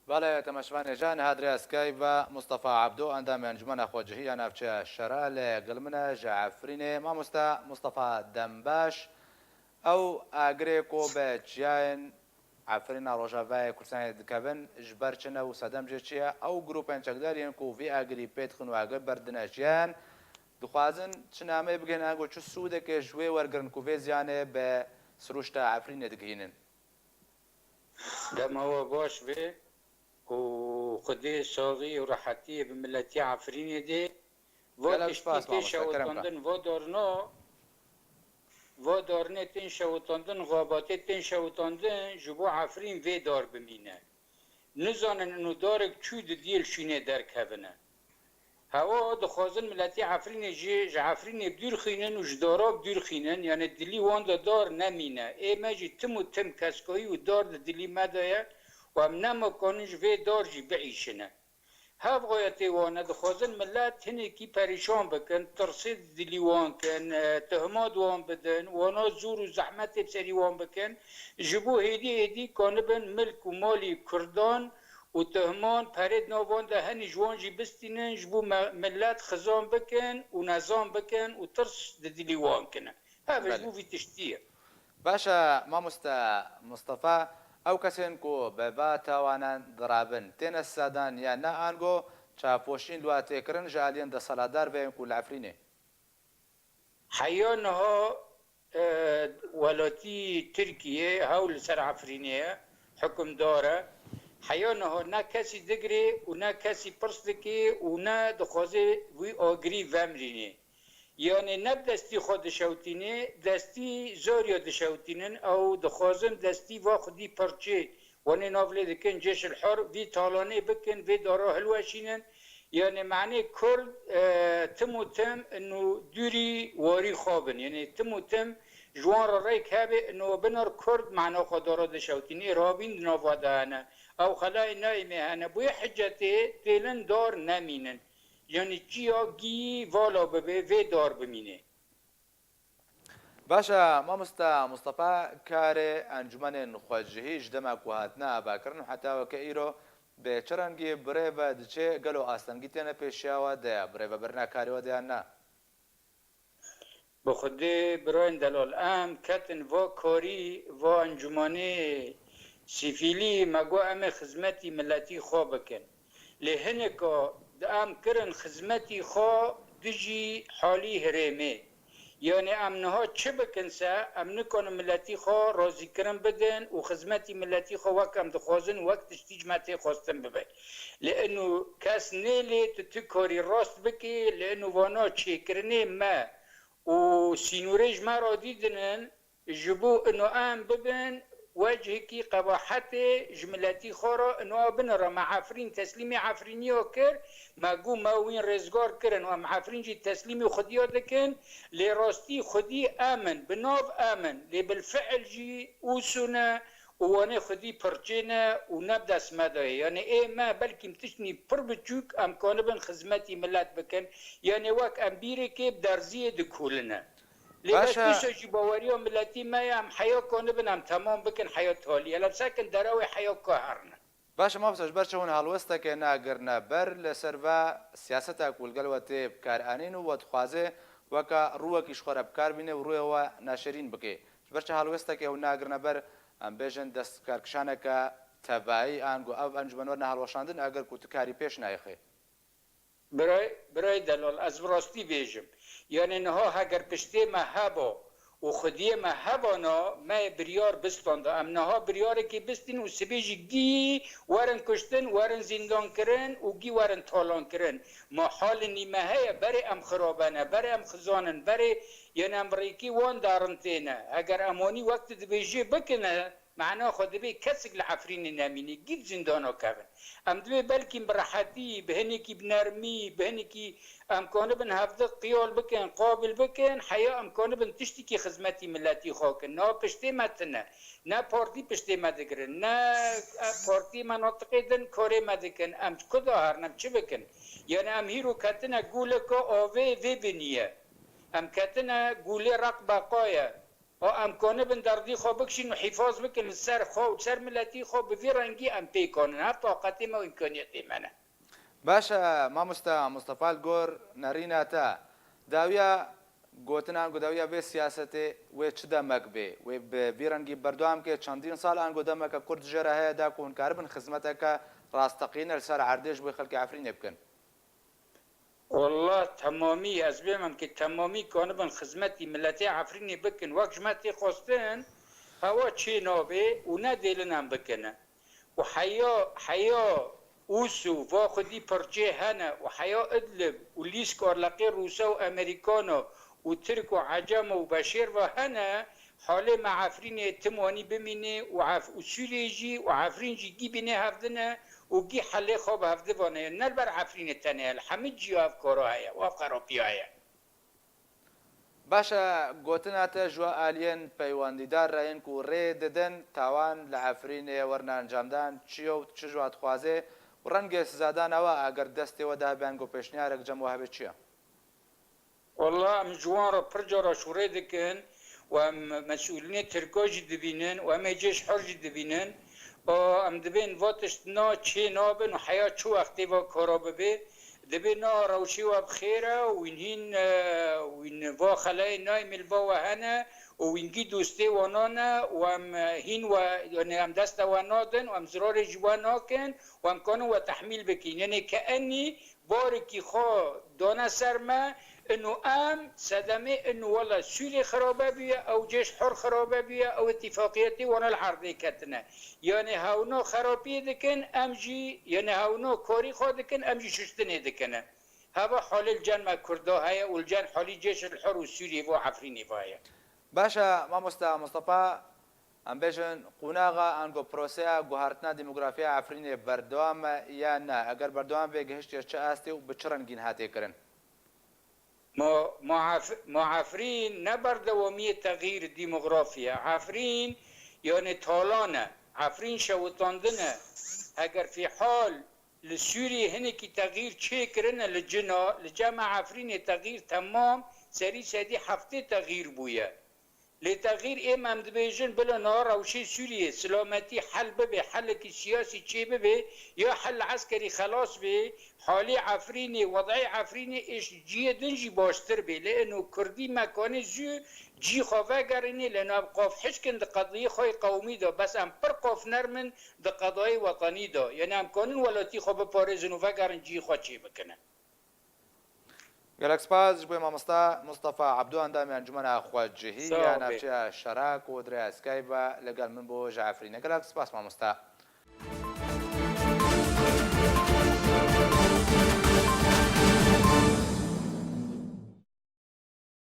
بله تماشاوان جان هادری اسکای و مصطفى عبدو اندام انجمن خواجهی نافچه شرال قلمنا جعفرین ما مصطفى دنباش او اگریکو به چیان عفرین روجاوای کورسان دکبن جبرچنه و صدام جچیا او گروپن چقدرین کو وی اگری پتخن و اگر بردنجیان دخوازن چنامه بگن اگو چو سوده که جوی ورگرن کو وی زیانه به سروشت عفرین دگینن دم هو باش به وخدي صاغي وراحتي بملتي عفريني دي وتشتي تشوتندن ودارنا تن شوتندن غاباتي تن شوتندن جبو عفرين في دار بمينه نزانن انو دارك چود ديل شينه دركبنه هوا دخوازن ملتي عفرين جي عفرين بدور خينن وجدارا بدور خينن يعني دلي وان دار نمينه اي ماجي تمو تم كسكوي ودار دلي مدايا و نما کنش وی دارجی بعیشنه هاو غایتی وانه دخوازن ملت هنه کی پریشان بکن ترسید دلیوان کن تهمات وان بدن وانا زور و زحمت بسری وان بکن جبو هیدی کانبن ملک و مالی کردان و تهمان پرید نوان ده هنی جوانجی بستینن جبو ملت خزان بکن و نظام بکن و ترس دلیوان کنه هاو جبو وی تشتیه باشا ما مصطفى او کسین کو به توانان درابن تن السادان یا نه انگو چاپوشین دوات کرن جالین د سالادار و کو العفرینه حيانها ولاتي تركيا هول سر عفرينية حكم دارة حيانها نا كسي دقري ونا كسي برسلكي ونا دخوزي وي آگري ومريني يعني نب دستي خود شوتيني دستي زوريا دشوتينن او دخوزن دستي واخدي پرچه واني نافلي دكن جيش الحر في طالاني بكن في دارا هلواشينن يعني معنى كرد تمو تم انه دوري واري خابن يعني تمو تم جوان رايك هابه انه بنر كرد معنا خدارا دشوتيني رابين نافادانا او خلاي نايمه انا بوي حجتي تيلن دار نمينن يعني چیا گی والا ببه و دار بمینه باشا ما مصطفى كاري انجمن خواجهي جدما كوهاتنا باكرن حتى وكايرو بچرنگي بريفا دچه گلو آستنگي تنه پیشاوا ده بريفا برنا كاري وديانا بخده براين دلال ام كتن و كاري و انجماني سيفيلي مگو ام خدمتي ملتي خوابكن لهنكا ام کرن خدمتی خو دجی حالی هرمه یعنی امنها چه بکنسه امن کنن ملتی خو راضی کرن بدن و خدمتی ملتی خو وکم دخوازن وقت تشتیج متی خواستن ببین لانه کس نیلی تکاری راست بکی لانه وانا چه کرنه ما و سینورج ما را دیدنن جبو انو ام ببین وجهكي قباحت جملتي خورا انو بنرا مع عفرين تسليمي عفرينيو كر ما قو ما وين رزقار كرن ومع عفرين جي تسليمي خديو دكن لراستي خدي امن بناف امن لي بالفعل جي اوسنا وانا خدي برجينا ونبدا اسمده يعني ايه ما بلكي متشني بربتشوك ام كونبن خدمتي ملات بكن يعني واك امبيريكي بدرزيه دكولنا باشا لبس باوري ملتي ما يام حياة كون بنام تمام بكن حياة تالية لبساكن دراوي حياة كهرنا باشا ما بسش برشون هالوستا كنا قرنا بر لسرفا سياستا كل قلوة بكار آنين وتخوازه وكا روك يشخر بكار بينه وروه هو ناشرين بكي برشا هالوستا كنا قرنا بر ام بيجن دست كاركشانه كا تبعي انگو او انجمنورنا هالوشاندن اگر كوتكاري پیش نايخي برای دلال از براستی بیجم یعنی نها هگر پشتی ما هبا و خودی ما هبانا ما بریار بستانده ام نها بریاره که بستین و سبیجی گی ورن کشتن ورن زندان کرن و گی ورن تالان کرن ما حال نیمه های بری ام خرابانه بری ام خزانن بری یعنی امریکی وان دارنتینه اگر امانی وقت دبیجی بکنه معناه خود بی کسک لعفرین نامینی گید زندانا کردن ام دوی بلکیم براحتی بهنی کی بنرمی بهنی کی امکانه بن هفته قیال بکن قابل بکن حیا امکانه بن تشتی کی خدمتی ملتی خاکن نه پشتی متنه نه پارتی پشتی مدگرن نه پارتی مناطقی دن کاری مدکن ام کدا هرنم چه بکن یعنی ام هیرو کتنه گوله که آوه و بنیه ام کتنه گوله رق بقایه امکانه بن دردی خو بکشین و حفاظ بکن سر خو و سر ملتی خو به وی رنگی ام پی کنن هر طاقتی ما و امکانیتی منه باشە مامۆستا مستەفا گۆر نەڕیناتە داویە گوتنان گوداویە بێ سیاسەتێ وێ چ دەمەک بێ وێ بیرەنگی بەردەوام کێ چەندین ساڵ ئەنگۆ دەمەکە کورد ژێرە هەیە دا کوونکار بن خزمەتەکە ڕاستەقینە لەسەر عردێش بۆی خەڵکی ئافرینێ بکەن والله تمامی از بیم که تمامی کنه بن خدمتی ملتی عفرینی بکن وقت جمعتی خواستن هوا چی نابه و نه دیلنم بکنه و حیا اوسو و خودی پرچه هنه و حیا ادلب و لیس کارلقی روسا و امریکانا و ترک و عجم و بشیر و هنه حاله مع عفرین تموانی بمینه و سوری جی و عفرین جی گی بینه هفدنه وجي حلي خوب هفده وانه نلبر عفرين تاني الحمد جي افكارو هيا وافقاروبي هيا باشە گوتناتە ژوە ئالین پەیوەندیدار ڕێن و ڕێ دەدەن تاوان لە عفرینێ وەرنانجامدان چیە و چ ژوات خوازێ و ڕەنگە سزادانەوە ئەگەر دەستێوەدا بیان گۆ پێشنیارێک جەمەوە هەبێت چییە؟ والله ام جوان را پرجارا شوڕێ دەکەن و مەسئولینێ ترکۆژی دەبینن و ئەمە جێش حەرجی دەبینن ام دبین واتش نا چی نابن و حیا چو وقتی و کارا ببه دبین نا روشی و بخیره و این و خلای نای ملبا و هنه و اینگی دوستی و نانه و ام هین و یعنی ام دست و نادن و ام زرار جوان ناکن و ام کانو و تحمیل بکین یعنی که انی بارکی خواه دانه سرمه انه صدمه انه والله سوري خرابه بيه او جيش حر خرابه بيه او اتفاقيتي وانا العرضي كتنا يعني هاونا خرابي دكن امجي يعني هاونا كوري خو دكن امجي ششتني دكن هذا حال الجن كردا هيا والجن حالي جيش الحر والسوري بو عفريني فايا باشە مامۆستا مستەفا ئەم بێژن قوناغا ئەنگۆ پرۆسەیە گوهارتنا دیموگرافیا عفرینێ بەردەوامە یان نا ئەگەر بەردەوام بێ گەهشتێ چه ئاستی و بچ ڕەنگین هاتێکردن ما عفرين نبردوامية تغيير الديموغرافيا عفرين يعني طالانة عفرين شوطاندنا اگر في حال لسوري هنكي تغيير تشيكرنا لجمع عفرين تغيير تمام سري سدي حفتي تغيير بويا لتغيير امام دبيجن بلا نهار او شيء سوريا سلامتي حل ببي حل سياسي شي ببي يا حل عسكري خلاص بي حالي عفريني وضعي عفريني ايش جي دنجي باشتر بي لانه كردي مكاني زو جي خوفا قريني لانه قاف حشكن دا قضية خوي قومي دا بس ام پر قاف نرمن دا قضايا وطني دا يعني ام كانن ولاتي خوفا بارزن و قرن جي خوا چي بکنن گەلک سپاس بۆی مامۆستا مستەفا عەبدوو ئەندامی ئەنجومەنە خواجهی یا ناوچەیە شەراک و درای ئەسکای بە لەگەڵ من بۆ ژە عەفرینە گەلک سپاس مامۆستا